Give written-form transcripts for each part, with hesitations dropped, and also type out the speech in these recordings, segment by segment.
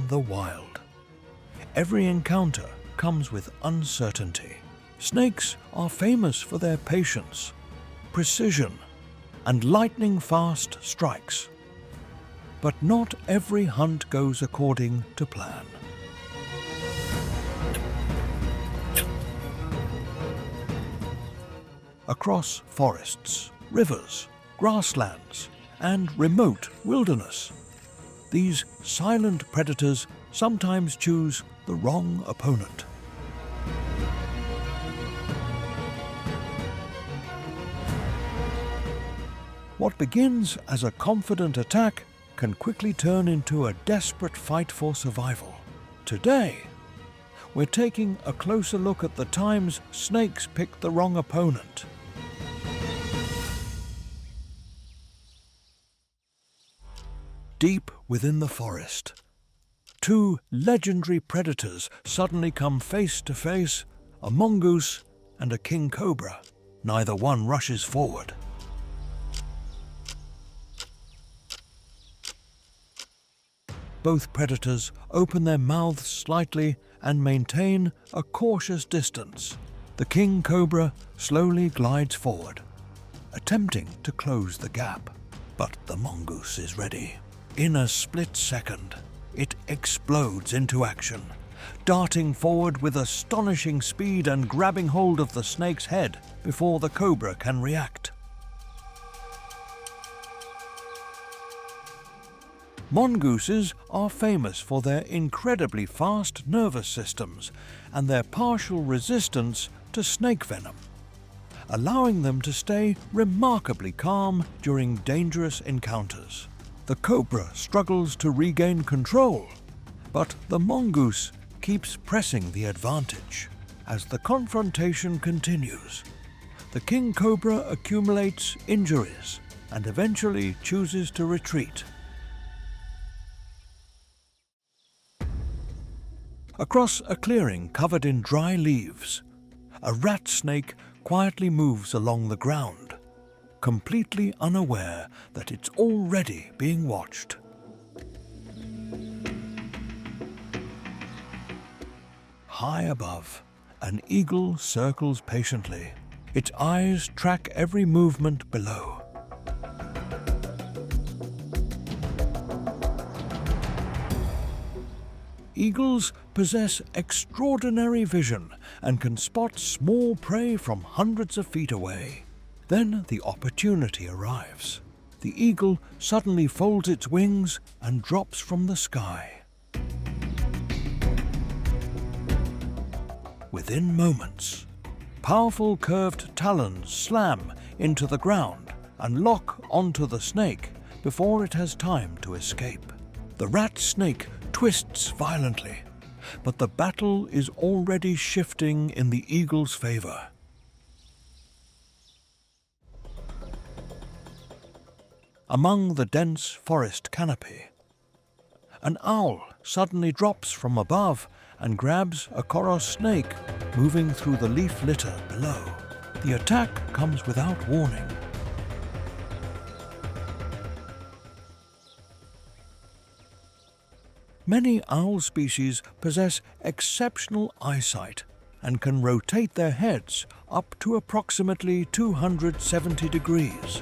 in the wild. Every encounter comes with uncertainty. Snakes are famous for their patience, precision, and lightning-fast strikes. But not every hunt goes according to plan. Across forests, rivers, grasslands, and remote wilderness, these silent predators sometimes choose the wrong opponent. What begins as a confident attack can quickly turn into a desperate fight for survival. Today, we're taking a closer look at the times snakes pick the wrong opponent. Deep within the forest, two legendary predators suddenly come face to face, a mongoose and a king cobra. Neither one rushes forward. Both predators open their mouths slightly and maintain a cautious distance. The king cobra slowly glides forward, attempting to close the gap. But the mongoose is ready. In a split second, it explodes into action, darting forward with astonishing speed and grabbing hold of the snake's head before the cobra can react. Mongooses are famous for their incredibly fast nervous systems and their partial resistance to snake venom, allowing them to stay remarkably calm during dangerous encounters. The cobra struggles to regain control, but the mongoose keeps pressing the advantage. As the confrontation continues, the king cobra accumulates injuries and eventually chooses to retreat. Across a clearing covered in dry leaves, a rat snake quietly moves along the ground, completely unaware that it's already being watched. High above, an eagle circles patiently. Its eyes track every movement below. Eagles possess extraordinary vision and can spot small prey from hundreds of feet away. Then the opportunity arrives. The eagle suddenly folds its wings and drops from the sky. Within moments, powerful curved talons slam into the ground and lock onto the snake before it has time to escape. The rat snake twists violently, but the battle is already shifting in the eagle's favor. Among the dense forest canopy, an owl suddenly drops from above and grabs a koros snake moving through the leaf litter below. The attack comes without warning. Many owl species possess exceptional eyesight and can rotate their heads up to approximately 270 degrees,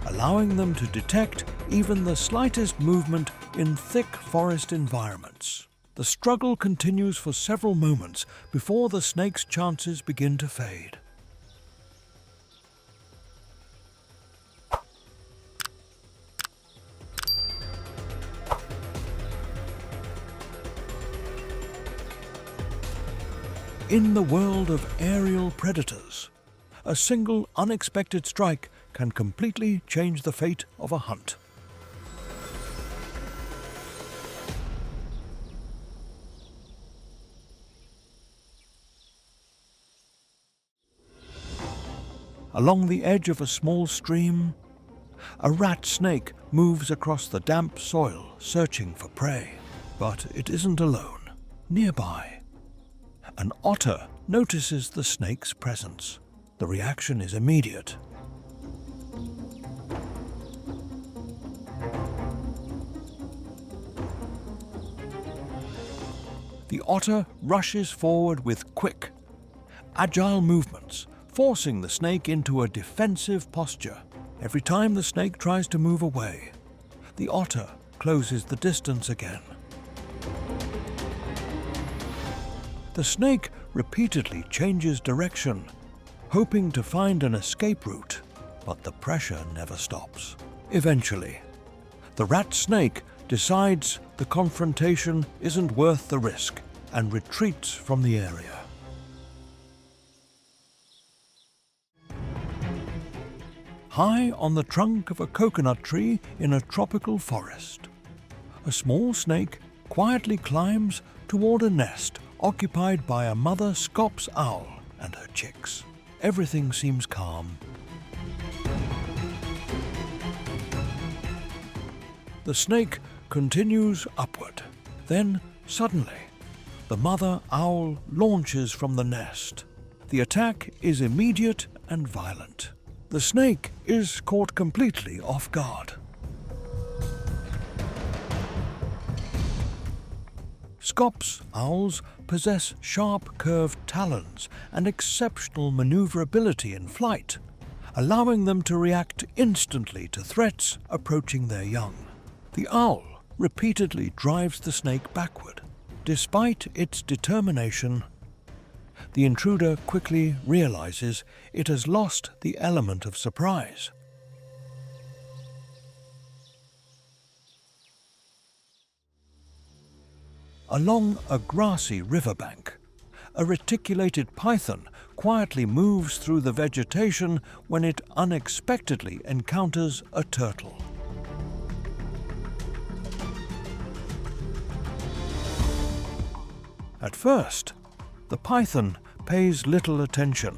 allowing them to detect even the slightest movement in thick forest environments. The struggle continues for several moments before the snake's chances begin to fade. In the world of aerial predators, a single unexpected strike can completely change the fate of a hunt. Along the edge of a small stream, a rat snake moves across the damp soil searching for prey. But it isn't alone. Nearby, an otter notices the snake's presence. The reaction is immediate. The otter rushes forward with quick, agile movements, forcing the snake into a defensive posture. Every time the snake tries to move away, the otter closes the distance again. The snake repeatedly changes direction, hoping to find an escape route, but the pressure never stops. Eventually, the rat snake decides the confrontation isn't worth the risk and retreats from the area. High on the trunk of a coconut tree in a tropical forest, a small snake quietly climbs toward a nest occupied by a mother scops owl and her chicks. Everything seems calm. The snake continues upward. Then, suddenly, the mother owl launches from the nest. The attack is immediate and violent. The snake is caught completely off guard. Scops owls possess sharp curved talons and exceptional maneuverability in flight, allowing them to react instantly to threats approaching their young. The owl repeatedly drives the snake backward. Despite its determination, the intruder quickly realizes it has lost the element of surprise. Along a grassy riverbank, a reticulated python quietly moves through the vegetation when it unexpectedly encounters a turtle. At first, the python pays little attention.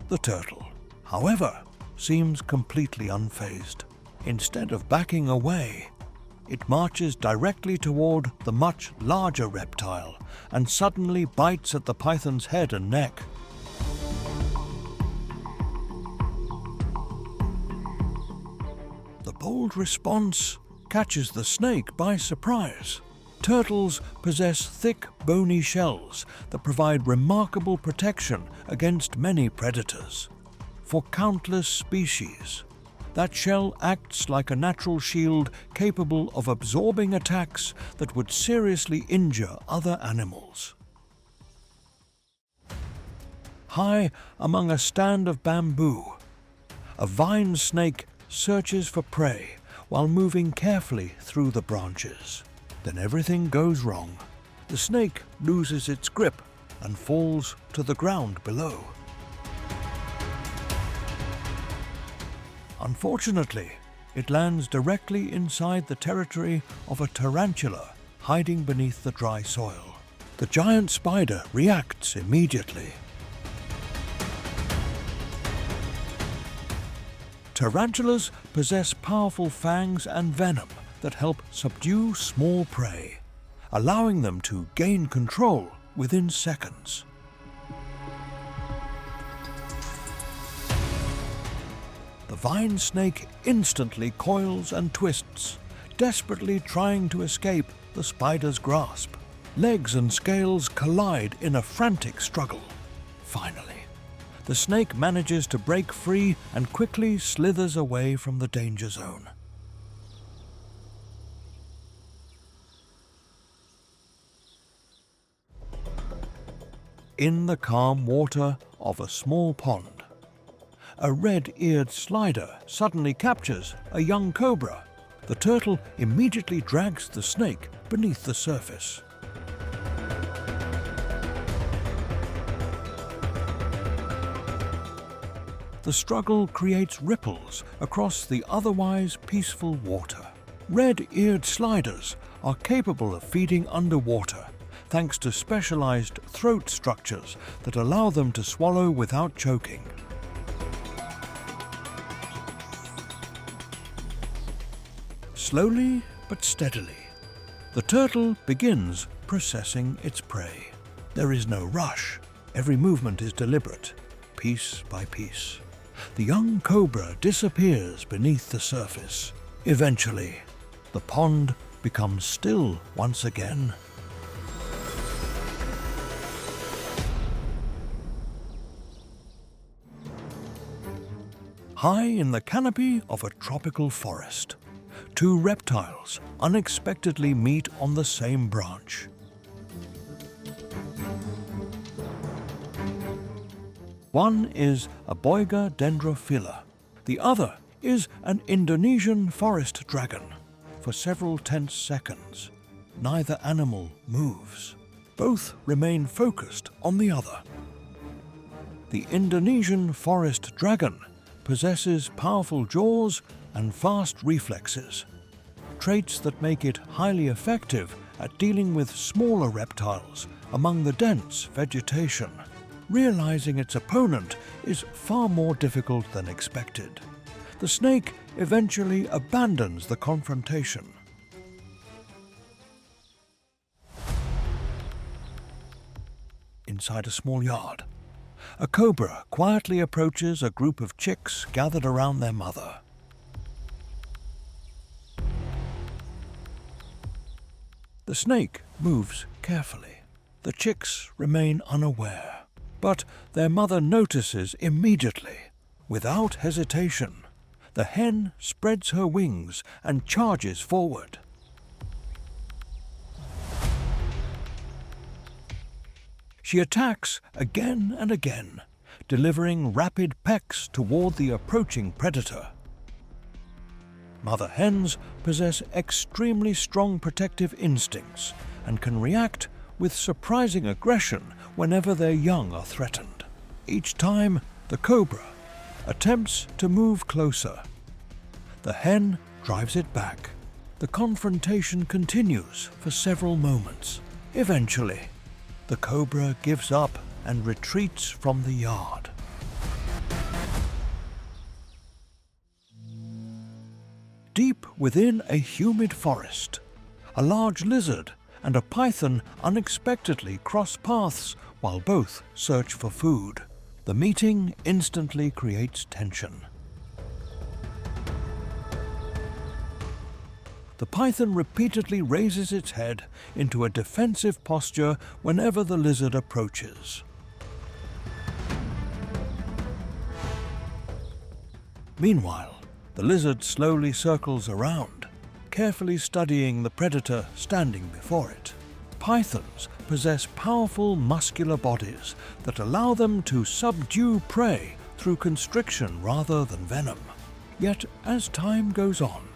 The turtle, however, seems completely unfazed. Instead of backing away, it marches directly toward the much larger reptile and suddenly bites at the python's head and neck. The bold response catches the snake by surprise. Turtles possess thick, bony shells that provide remarkable protection against many predators. For countless species, that shell acts like a natural shield capable of absorbing attacks that would seriously injure other animals. High among a stand of bamboo, a vine snake searches for prey while moving carefully through the branches. Then everything goes wrong. The snake loses its grip and falls to the ground below. Unfortunately, it lands directly inside the territory of a tarantula hiding beneath the dry soil. The giant spider reacts immediately. Tarantulas possess powerful fangs and venom that help subdue small prey, allowing them to gain control within seconds. The vine snake instantly coils and twists, desperately trying to escape the spider's grasp. Legs and scales collide in a frantic struggle. Finally, the snake manages to break free and quickly slithers away from the danger zone. In the calm water of a small pond, a red-eared slider suddenly captures a young cobra. The turtle immediately drags the snake beneath the surface. The struggle creates ripples across the otherwise peaceful water. Red-eared sliders are capable of feeding underwater, thanks to specialized throat structures that allow them to swallow without choking. Slowly but steadily, the turtle begins processing its prey. There is no rush. Every movement is deliberate, piece by piece. The young cobra disappears beneath the surface. Eventually, the pond becomes still once again. High in the canopy of a tropical forest, two reptiles unexpectedly meet on the same branch. One is a Boiga dendrophila. The other is an Indonesian forest dragon. For several tense seconds, neither animal moves. Both remain focused on the other. The Indonesian forest dragon possesses powerful jaws and fast reflexes, traits that make it highly effective at dealing with smaller reptiles among the dense vegetation. Realizing its opponent is far more difficult than expected, the snake eventually abandons the confrontation. Inside a small yard, a cobra quietly approaches a group of chicks gathered around their mother. The snake moves carefully. The chicks remain unaware, but their mother notices immediately. Without hesitation, the hen spreads her wings and charges forward. She attacks again and again, delivering rapid pecks toward the approaching predator. Mother hens possess extremely strong protective instincts and can react with surprising aggression whenever their young are threatened. Each time, the cobra attempts to move closer. The hen drives it back. The confrontation continues for several moments. Eventually, the cobra gives up and retreats from the yard. Deep within a humid forest, a large lizard and a python unexpectedly cross paths while both search for food. The meeting instantly creates tension. The python repeatedly raises its head into a defensive posture whenever the lizard approaches. Meanwhile, the lizard slowly circles around, carefully studying the predator standing before it. Pythons possess powerful muscular bodies that allow them to subdue prey through constriction rather than venom. Yet, as time goes on,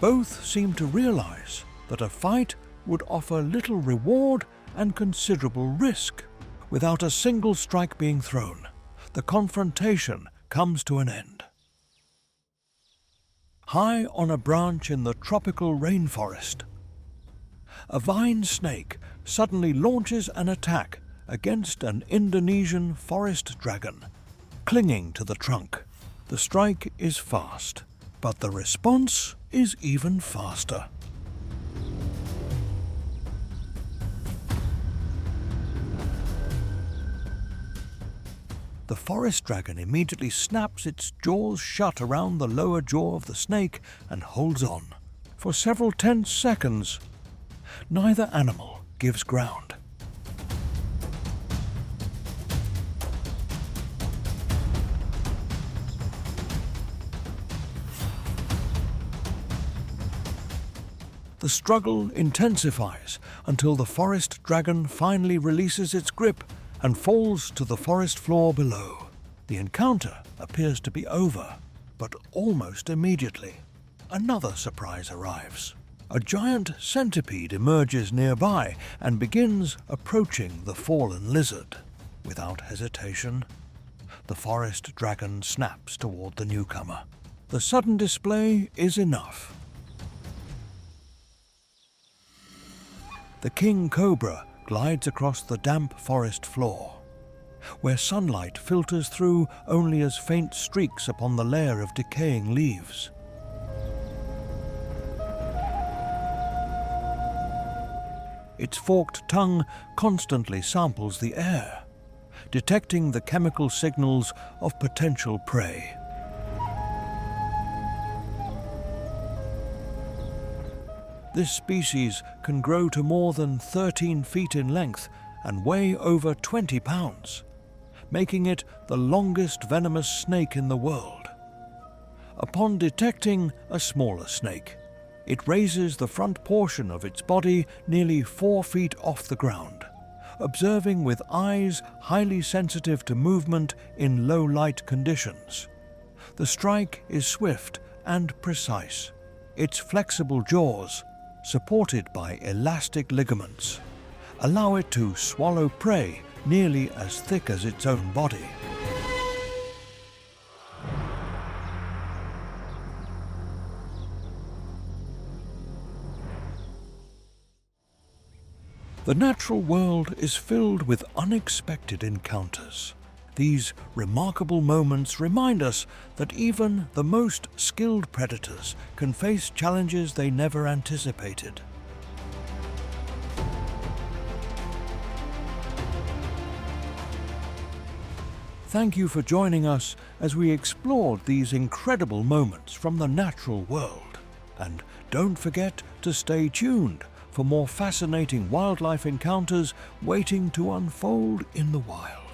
both seem to realize that a fight would offer little reward and considerable risk. Without a single strike being thrown, the confrontation comes to an end. High on a branch in the tropical rainforest, a vine snake suddenly launches an attack against an Indonesian forest dragon, clinging to the trunk. The strike is fast, but the response is even faster. The forest dragon immediately snaps its jaws shut around the lower jaw of the snake and holds on. For several tense seconds, neither animal gives ground. The struggle intensifies until the forest dragon finally releases its grip and falls to the forest floor below. The encounter appears to be over, but almost immediately, another surprise arrives. A giant centipede emerges nearby and begins approaching the fallen lizard. Without hesitation, the forest dragon snaps toward the newcomer. The sudden display is enough. The king cobra glides across the damp forest floor, where sunlight filters through only as faint streaks upon the layer of decaying leaves. Its forked tongue constantly samples the air, detecting the chemical signals of potential prey. This species can grow to more than 13 feet in length and weigh over 20 pounds, making it the longest venomous snake in the world. upon detecting a smaller snake. It raises the front portion of its body nearly 4 feet off the ground, observing with eyes highly sensitive to movement in low light conditions. The strike is swift and precise. Its flexible jaws, supported by elastic ligaments, allow it to swallow prey nearly as thick as its own body. The natural world is filled with unexpected encounters. These remarkable moments remind us that even the most skilled predators can face challenges they never anticipated. Thank you for joining us as we explored these incredible moments from the natural world. And don't forget to stay tuned for more fascinating wildlife encounters waiting to unfold in the wild.